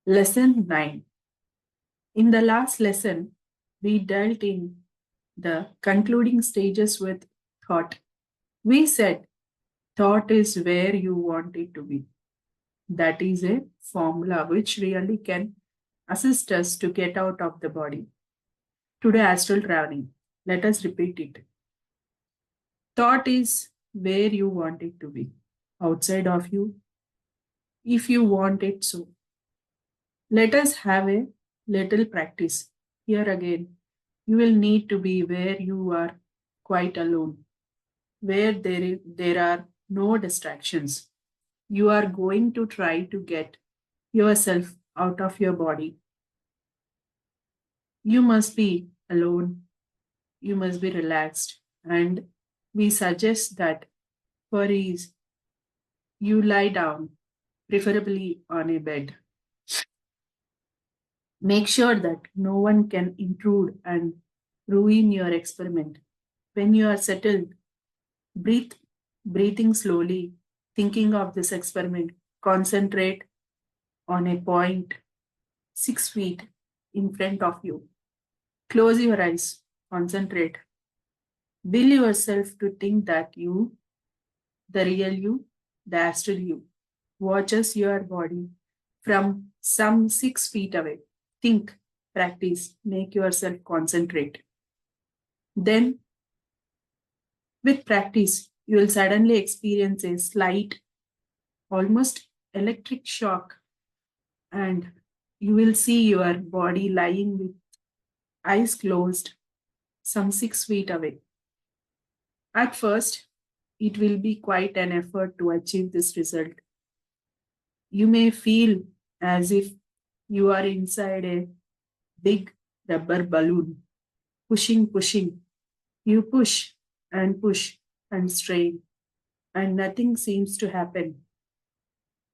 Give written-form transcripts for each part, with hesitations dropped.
Lesson 9. In the last lesson, we dealt in the concluding stages with thought. We said thought is where you want it to be. That is a formula which really can assist us to get out of the body. Today, astral traveling. Let us repeat it. Thought is where you want it to be, outside of you, if you want it so. Let us have a little practice. Here again, you will need to be where you are quite alone, where there are no distractions. You are going to try to get yourself out of your body. You must be alone, you must be relaxed, and we suggest that for ease, you lie down, preferably on a bed. Make sure that no one can intrude and ruin your experiment. When you are settled, breathe, breathing slowly, thinking of this experiment. Concentrate on a point 6 feet in front of you. Close your eyes, concentrate. Will yourself to think that you, the real you, the astral you, watches your body from some 6 feet away. Think, practice, make yourself concentrate. Then, with practice, you will suddenly experience a slight, almost electric shock, and you will see your body lying with eyes closed some 6 feet away. At first, it will be quite an effort to achieve this result. You may feel as if you are inside a big rubber balloon, pushing. You push and strain, and nothing seems to happen.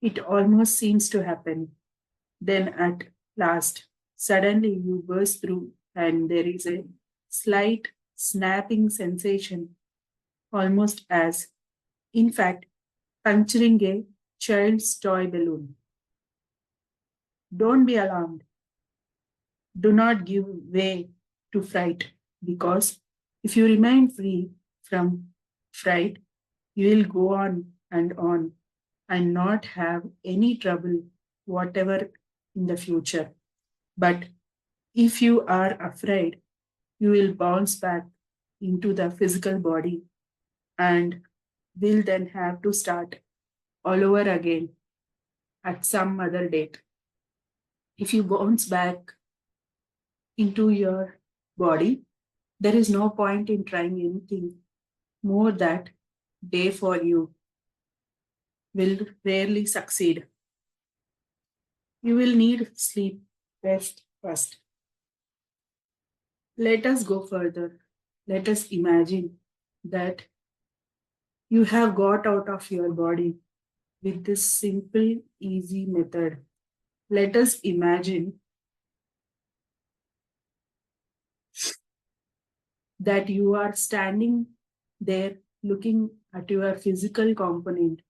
It almost seems to happen. Then at last, suddenly you burst through, and there is a slight snapping sensation, almost as, in fact, puncturing a child's toy balloon. Don't be alarmed. Do not give way to fright, because if you remain free from fright, you will go on and not have any trouble whatever in the future. But if you are afraid, you will bounce back into the physical body and will then have to start all over again at some other date. If you bounce back into your body, there is no point in trying anything more that day for you will rarely succeed. You will need sleep, rest first. Let us go further. Let us imagine that you have got out of your body with this simple, easy method. Let us imagine that you are standing there looking at your physical component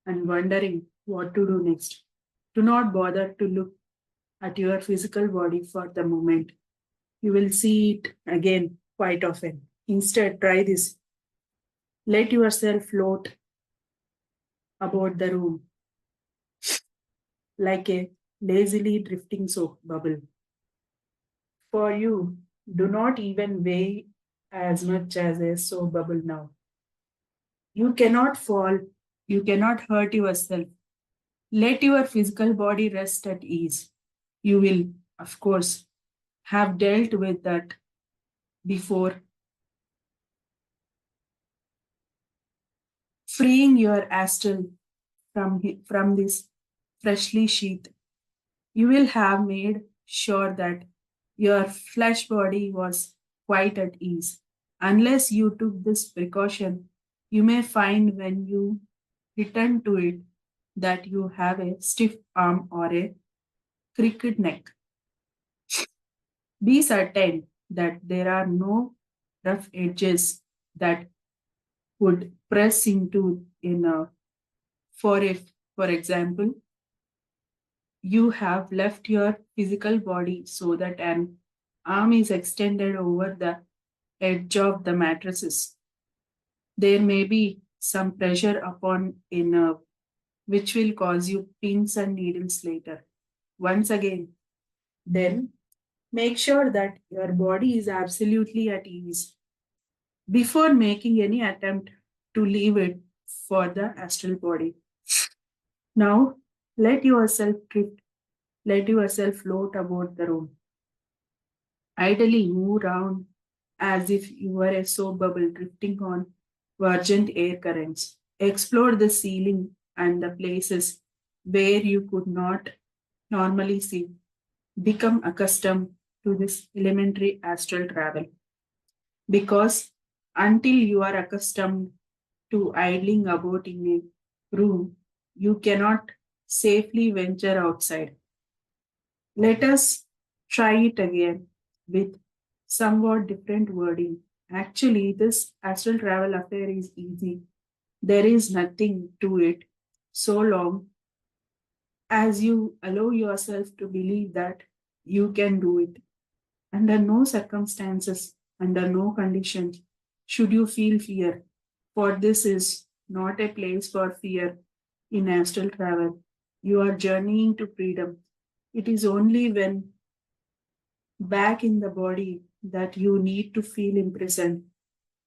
and wondering what to do next. Do not bother to look at your physical body for the moment. You will see it again quite often. Instead, try this. Let yourself float about the room like a lazily drifting soap bubble. For you, do not even weigh as much as a soap bubble now. You cannot fall, you cannot hurt yourself. Let your physical body rest at ease. You will, of course, have dealt with that before. Freeing your astral from this freshly sheathed, you will have made sure that your flesh body was quite at ease. Unless you took this precaution, you may find when you return to it that you have a stiff arm or a crooked neck. Be certain that there are no rough edges that would press into a nerve. For if, for example, You have left your physical body so that an arm is extended over the edge of the mattresses. There may be some pressure upon a nerve, which will cause you pins and needles later. Once again, then make sure that your body is absolutely at ease before making any attempt to leave it for the astral body. Now, let yourself drift, let yourself float about the room. Idly move around as if you were a soap bubble drifting on virgin air currents. Explore the ceiling and the places where you could not normally see. Become accustomed to this elementary astral travel because until you are accustomed to idling about in a room, you cannot safely venture outside. Let us try it again with somewhat different wording. Actually, this astral travel affair is easy. There is nothing to it so long as you allow yourself to believe that you can do it. Under no circumstances, under no conditions, should you feel fear, for this is not a place for fear in astral travel. You are journeying to freedom. It is only when back in the body that you need to feel imprisoned,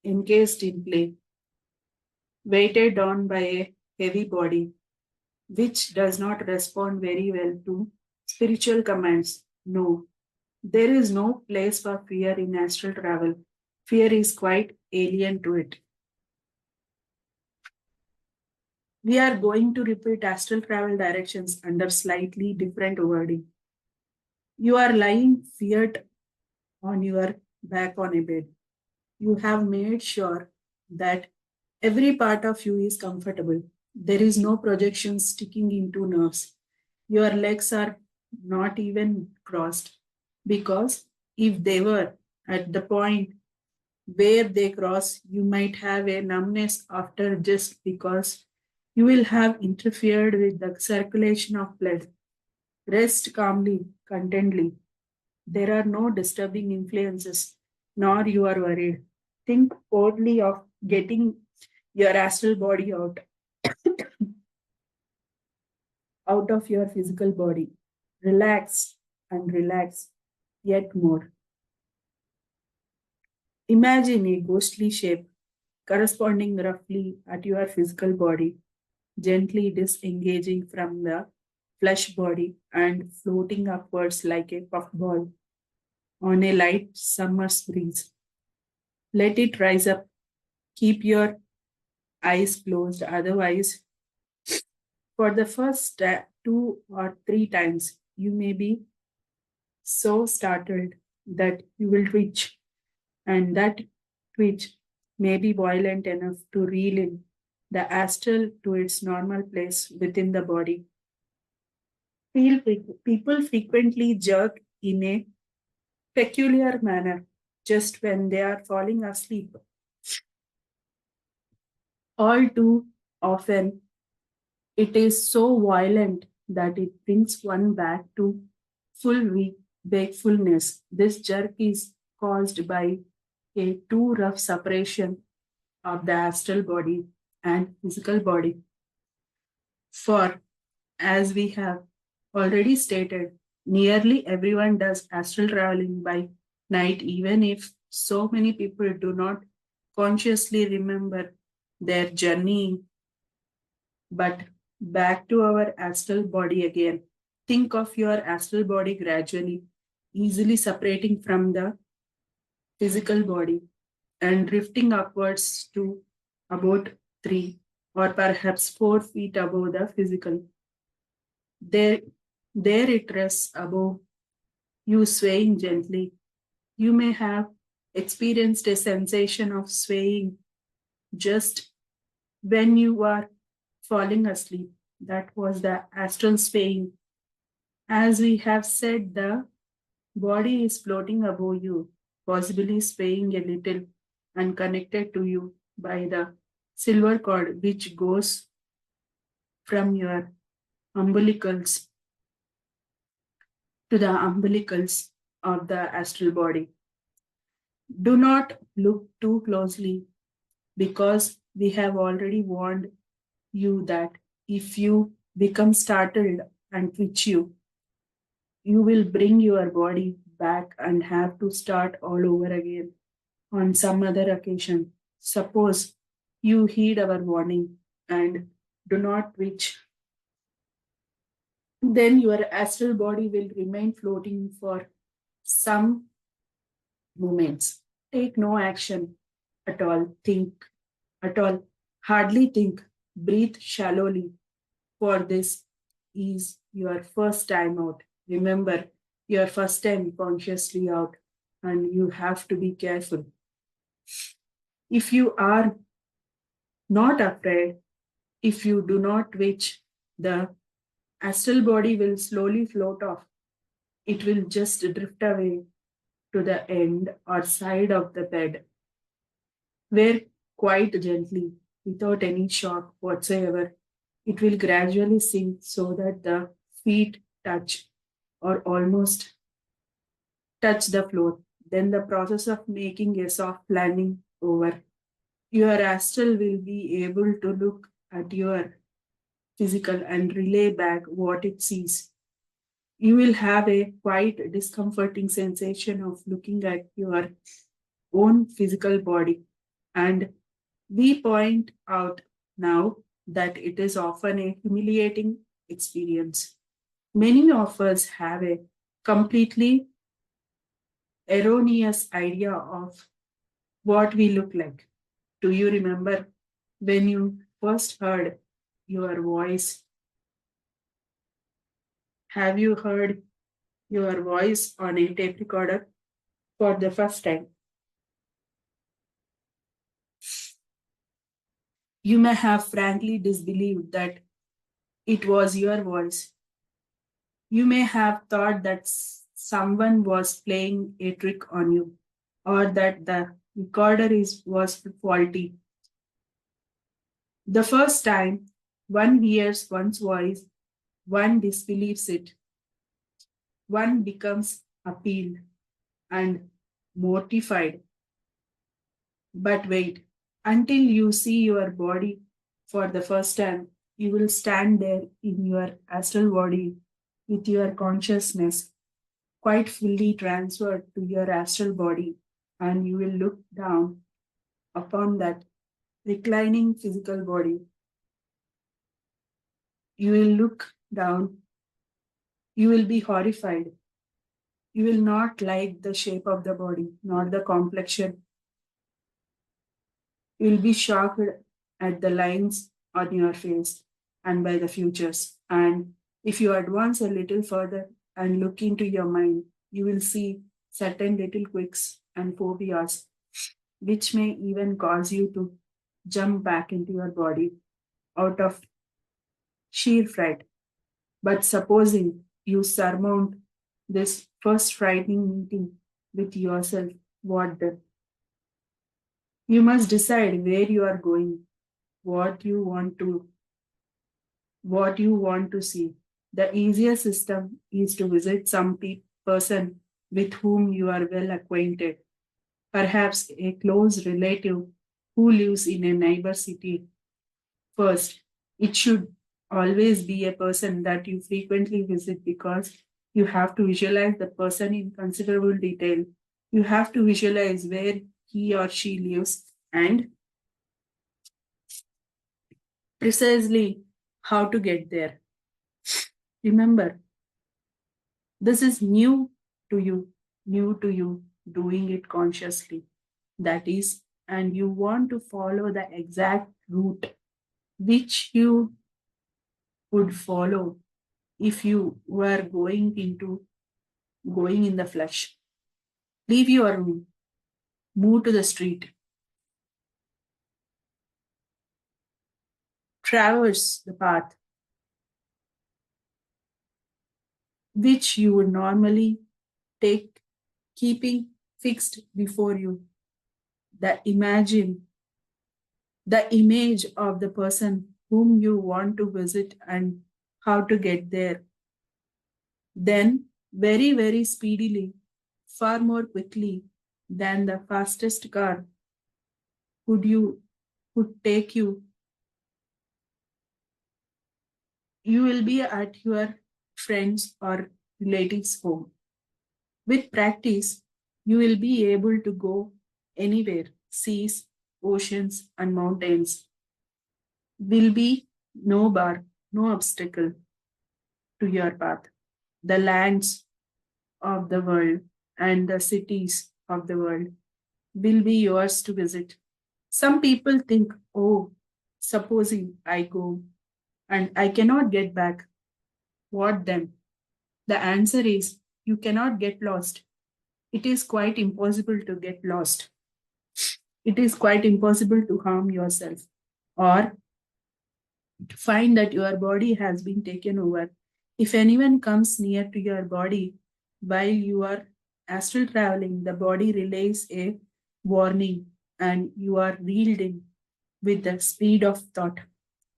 encased in play, weighted down by a heavy body, which does not respond very well to spiritual commands. No, there is no place for fear in astral travel. Fear is quite alien to it. We are going to repeat astral travel directions under slightly different wording. You are lying feared on your back on a bed. You have made sure that every part of you is comfortable. There is no projection sticking into nerves. Your legs are not even crossed because if they were at the point where they cross, you might have a numbness after just because you will have interfered with the circulation of blood. Rest calmly, contently. There are no disturbing influences, nor you are worried. Think boldly of getting your astral body out of your physical body. Relax and relax yet more. Imagine a ghostly shape corresponding roughly at your physical body, gently disengaging from the flesh body and floating upwards like a puffball on a light summer's breeze. Let it rise up. Keep your eyes closed, otherwise, for the first 2 or 3 times, you may be so startled that you will twitch, and that twitch may be violent enough to reel in the astral to its normal place within the body. People frequently jerk in a peculiar manner just when they are falling asleep. All too often, it is so violent that it brings one back to full wakefulness. This jerk is caused by a too rough separation of the astral body and physical body. For, as we have already stated, nearly everyone does astral traveling by night, even if so many people do not consciously remember their journey. But back to our astral body again. Think of your astral body gradually, easily separating from the physical body and drifting upwards to about 3 or perhaps 4 feet above the physical. There, there it rests above you, swaying gently. You may have experienced a sensation of swaying just when you are falling asleep. That was the astral swaying. As we have said, the body is floating above you, possibly swaying a little and connected to you by the silver cord which goes from your umbilicals to the umbilicals of the astral body. Do not look too closely because we have already warned you that if you become startled and twitch you will bring your body back and have to start all over again on some other occasion. Suppose you heed our warning and do not twitch, then your astral body will remain floating for some moments. Take no action at all, think at all, hardly think, breathe shallowly, for this is your first time out. Remember, your first time consciously out, and you have to be careful. If you are not afraid, if you do not twitch, the astral body will slowly float off. It will just drift away to the end or side of the bed, where quite gently, without any shock whatsoever, it will gradually sink so that the feet touch or almost touch the floor. Then the process of making a soft landing over. Your astral will be able to look at your physical and relay back what it sees. You will have a quite discomforting sensation of looking at your own physical body. And we point out now that it is often a humiliating experience. Many of us have a completely erroneous idea of what we look like. Do you remember when you first heard your voice? Have you heard your voice on a tape recorder for the first time? You may have frankly disbelieved that it was your voice. You may have thought that someone was playing a trick on you or that the recorder was faulty. The first time one hears one's voice, one disbelieves it, one becomes appealed and mortified. But wait, until you see your body for the first time, you will stand there in your astral body with your consciousness quite fully transferred to your astral body, and you will look down upon that reclining physical body. You will look down, you will be horrified. You will not like the shape of the body, not the complexion. You will be shocked at the lines on your face and by the futures. And if you advance a little further and look into your mind, you will see certain little quirks and phobias, which may even cause you to jump back into your body out of sheer fright. But supposing you surmount this first frightening meeting with yourself, what then? You must decide where you are going, what you want to what you want to see. The easiest system is to visit some person with whom you are well acquainted, perhaps a close relative who lives in a neighbor city. First, it should always be a person that you frequently visit because you have to visualize the person in considerable detail. You have to visualize where he or she lives and precisely how to get there. Remember, this is new to you, doing it consciously. That is, and you want to follow the exact route which you would follow if you were going in the flesh. Leave your room, move to the street, traverse the path which you would normally take, keeping fixed before you the the image of the person whom you want to visit and how to get there. Then very, very speedily, far more quickly than the fastest car could you could take you. You will be at your friends or relatives' home. With practice, you will be able to go anywhere. Seas, oceans, and mountains will be no bar, no obstacle to your path. The lands of the world and the cities of the world will be yours to visit. Some people think, oh, supposing I go and I cannot get back, what then? The answer is you cannot get lost. It is quite impossible to get lost. It is quite impossible to harm yourself or to find that your body has been taken over. If anyone comes near to your body while you are astral traveling, the body relays a warning and you are reeled in with the speed of thought.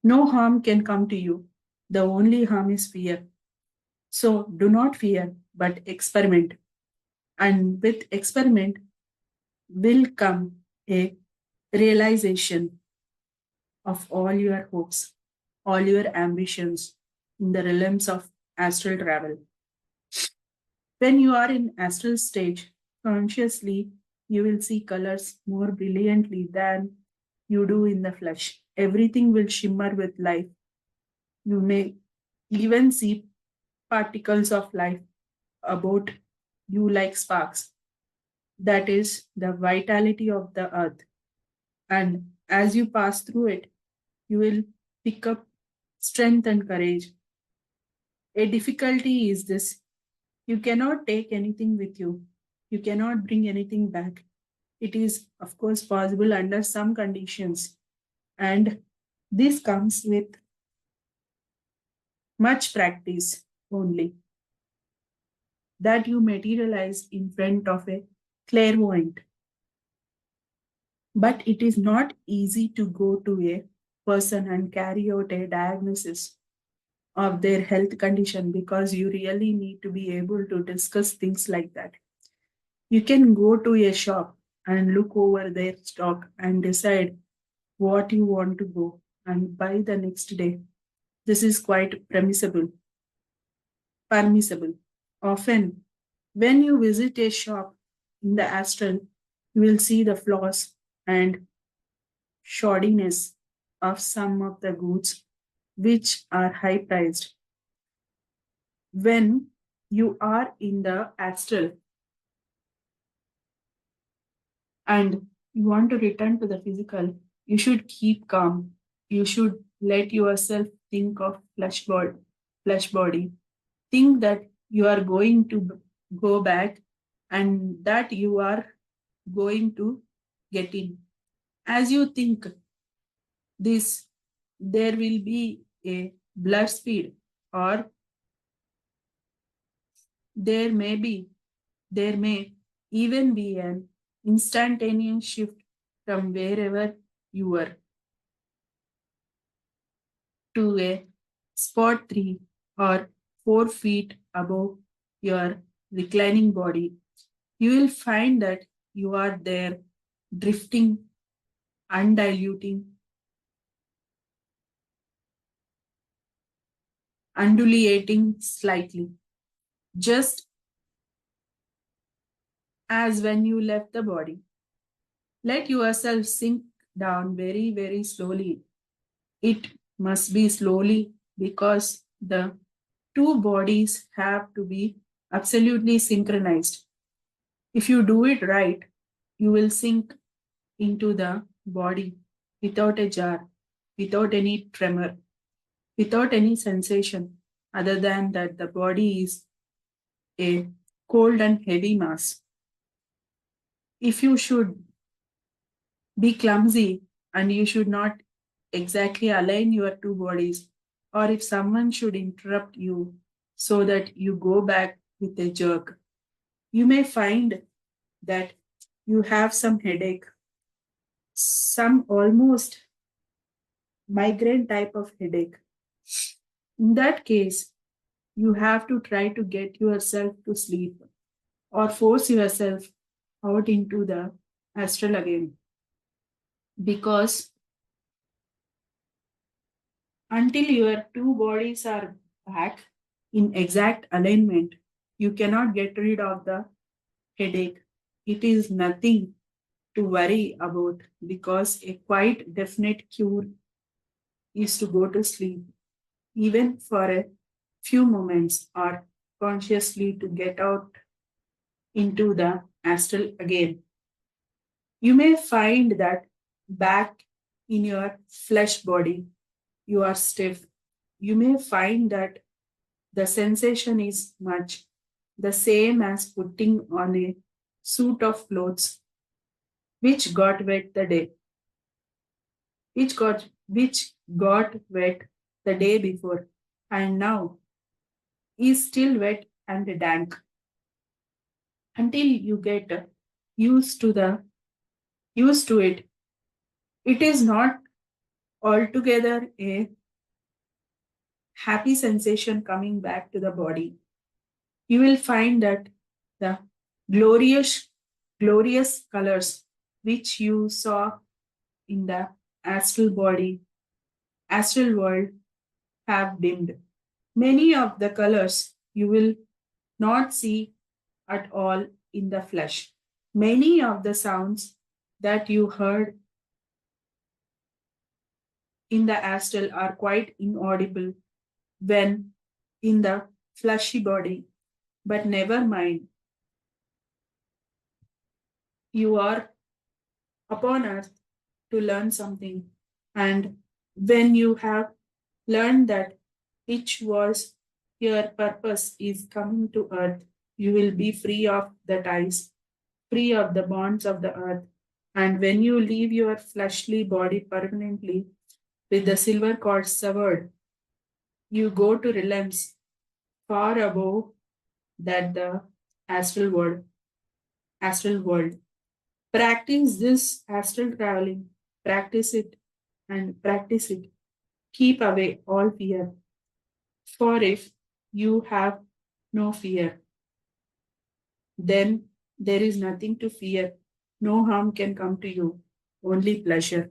No harm can come to you. The only harm is fear. So do not fear, but experiment. And with experiment will come a realization of all your hopes, all your ambitions in the realms of astral travel. When you are in astral stage, consciously, you will see colors more brilliantly than you do in the flesh. Everything will shimmer with life. You may even see particles of life about you like sparks. That is the vitality of the earth. And as you pass through it, you will pick up strength and courage. A difficulty is this: you cannot take anything with you, you cannot bring anything back. It is, of course, possible under some conditions, and this comes with much practice only, that you materialize in front of a clairvoyant. But it is not easy to go to a person and carry out a diagnosis of their health condition, because you really need to be able to discuss things like that. You can go to a shop and look over their stock and decide what you want to go and buy the next day. This is quite permissible. Often, when you visit a shop in the astral, you will see the flaws and shoddiness of some of the goods which are high priced. When you are in the astral and you want to return to the physical, you should keep calm. You should let yourself think of flesh body. Think that you are going to go back and that you are going to get in. As you think this, there will be a blur speed, or there may be, there may even be an instantaneous shift from wherever you were to a spot 3 or 4 feet above your reclining body. You will find that you are there, drifting, undiluting, undulating slightly, just as when you left the body. Let yourself sink down very, very slowly. It must be slowly because the two bodies have to be absolutely synchronized. If you do it right, you will sink into the body without a jar, without any tremor, without any sensation other than that the body is a cold and heavy mass. If you should be clumsy and you should not exactly align your two bodies, or if someone should interrupt you so that you go back with a jerk, you may find that you have some headache, some almost migraine type of headache. In that case, You have to try to get yourself to sleep or force yourself out into the astral again. Because until your two bodies are back in exact alignment, you cannot get rid of the headache. It is nothing to worry about because a quite definite cure is to go to sleep, even for a few moments, or consciously to get out into the astral again. You may find that back in your flesh body, you are stiff. You may find that the sensation is much the same as putting on a suit of clothes which got wet the day, which got wet the day before, and now is still wet and dank until you get used to the used to it. It is not altogether a happy sensation coming back to the body. You will find that the glorious, glorious colors which you saw in the astral body, astral world have dimmed. Many of the colors you will not see at all in the flesh. Many of the sounds that you heard in the astral are quite inaudible when in the fleshy body. But never mind, you are upon earth to learn something. And when you have learned that which was your purpose is coming to earth, you will be free of the ties, free of the bonds of the earth. And when you leave your fleshly body permanently with the silver cord severed, you go to realms far above that the astral world. Astral world. Practice this astral traveling. Practice it and practice it. Keep away all fear. For if you have no fear, then there is nothing to fear. No harm can come to you, only pleasure.